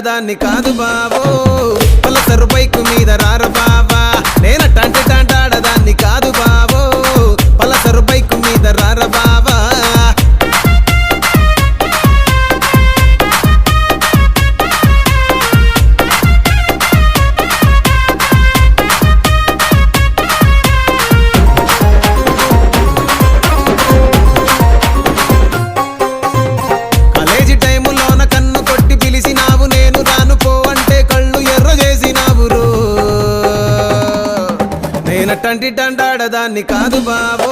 టాంటాడదాన్ని కాదు బావో Pulsar bike మీద రార బావా నేనట్టంటే టాంటాడదాన్ని కాదు బావో పలసరు బైకు మీద రార బావా నేనట్టంటి టాంటాడదాన్ని కాదు బావో